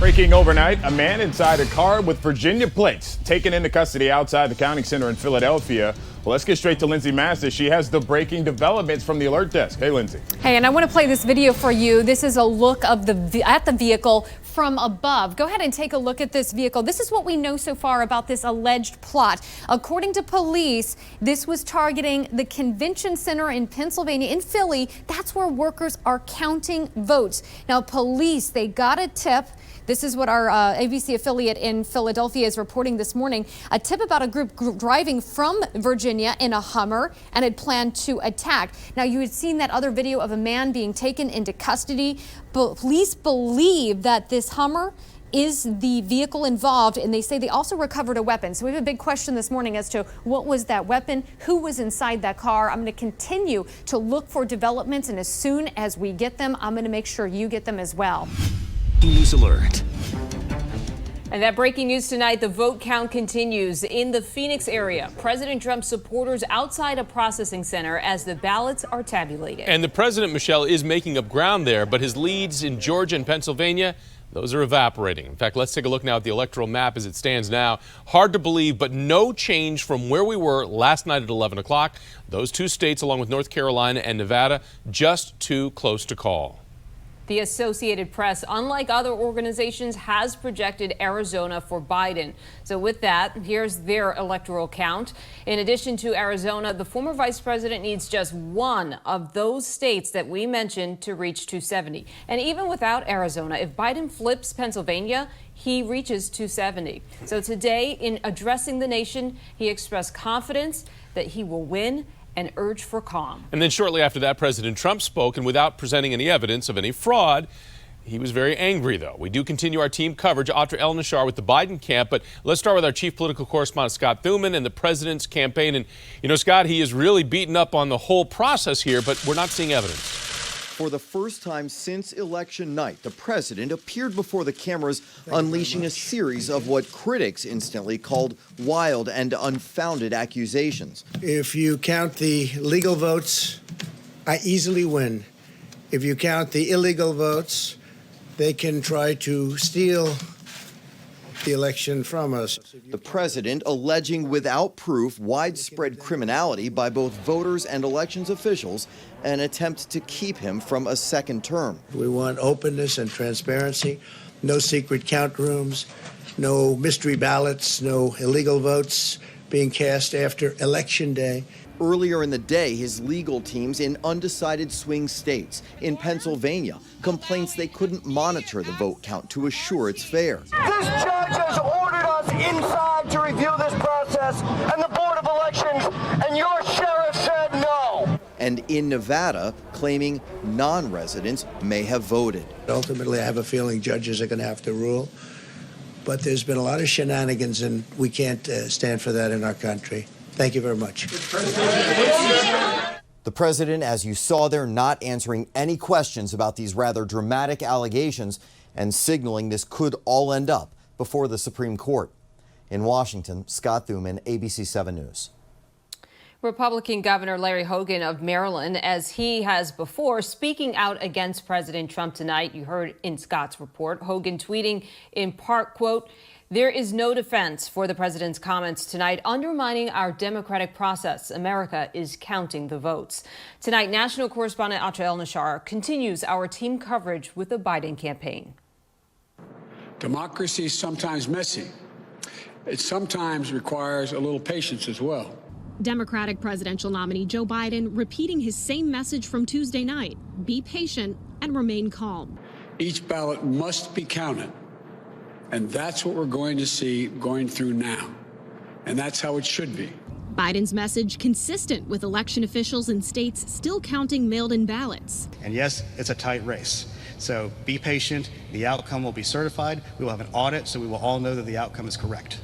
Breaking overnight, a man inside a car with Virginia plates taken into custody outside the counting center in Philadelphia. Well, let's get straight to Lindsay Masters. She has the breaking developments from the alert desk. Hey, Lindsay. Hey, and I want to play this video for you. This is a look of the vehicle from above. Go ahead and take a look at this vehicle. This is what we know so far about this alleged plot. According to police, this was targeting the convention center in Pennsylvania, in Philly. That's where workers are counting votes. Now, police, they got a tip. This is what our ABC affiliate in Philadelphia is reporting this morning. A tip about a group driving from Virginia in a Hummer and had planned to attack. Now, you had seen that other video of a man being taken into custody. Police believe that this Hummer is the vehicle involved, and they say they also recovered a weapon. So we have a big question this morning as to what was that weapon, who was inside that car. I'm going to continue to look for developments, and as soon as we get them, I'm going to make sure you get them as well. News Alert. And that breaking news tonight, the vote count continues in the Phoenix area. President Trump's supporters outside a processing center as the ballots are tabulated. And the president, Michelle, is making up ground there, but his leads in Georgia and Pennsylvania, those are evaporating. In fact, let's take a look now at the electoral map as it stands now. Hard to believe, but no change from where we were last night at 11 o'clock. Those two states, along with North Carolina and Nevada, just too close to call. The Associated Press, unlike other organizations, has projected Arizona for Biden. So with that, here's their electoral count. In addition to Arizona, the former vice president needs just one of those states that we mentioned to reach 270. And even without Arizona, if Biden flips Pennsylvania, he reaches 270. So today, in addressing the nation, he expressed confidence that he will win and urge for calm. And then shortly after that, President Trump spoke, and without presenting any evidence of any fraud, he was very angry, though. We do continue our team coverage. Audra El-Nashar with the Biden camp, but let's start with our chief political correspondent, Scott Thuman, and the president's campaign. And, you know, Scott, he is really beaten up on the whole process here, but we're not seeing evidence. For the first time since election night, the president appeared before the cameras, unleashing a series of what critics instantly called wild and unfounded accusations. If you count the legal votes, I easily win. If you count the illegal votes, they can try to steal the election from us. The president alleging without proof widespread criminality by both voters and elections officials, an attempt to keep him from a second term. We want openness and transparency, no secret count rooms, no mystery ballots, no illegal votes being cast after Election Day. Earlier in the day, his legal teams in undecided swing states, in Pennsylvania, complaints they couldn't monitor the vote count to assure it's fair. This judge has ordered us inside to review this process, and the Board of Elections and your sheriff said no. And in Nevada, claiming non-residents may have voted. Ultimately, I have a feeling judges are going to have to rule. But there's been a lot of shenanigans, and we can't stand for that in our country. Thank you very much. The president, as you saw there, not answering any questions about these rather dramatic allegations and signaling this could all end up before the Supreme Court. In Washington, Scott Thuman, ABC 7 News. Republican Governor Larry Hogan of Maryland, as he has before, speaking out against President Trump tonight. You heard in Scott's report, Hogan tweeting in part, quote, "There is no defense for the president's comments tonight, undermining our democratic process. America is counting the votes." Tonight, national correspondent Audra El-Nashar continues our team coverage with the Biden campaign. Democracy is sometimes messy. It sometimes requires a little patience as well. Democratic presidential nominee Joe Biden repeating his same message from Tuesday night: be patient and remain calm. Each ballot must be counted. And that's what we're going to see going through now. And that's how it should be. Biden's message consistent with election officials in states still counting mailed-in ballots. And yes, it's a tight race. So be patient. The outcome will be certified. We will have an audit, so we will all know that the outcome is correct.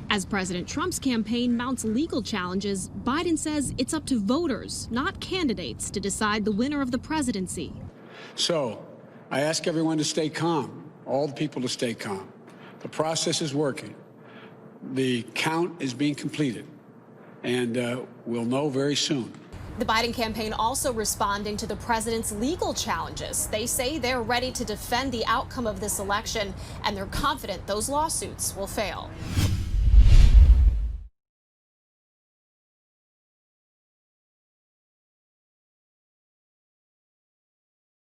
As President Trump's campaign mounts legal challenges, Biden says it's up to voters, not candidates, to decide the winner of the presidency. So I ask everyone to stay calm, all the people to stay calm. The process is working. The count is being completed, and we'll know very soon. The Biden campaign also responding to the president's legal challenges. They say they're ready to defend the outcome of this election, and they're confident those lawsuits will fail.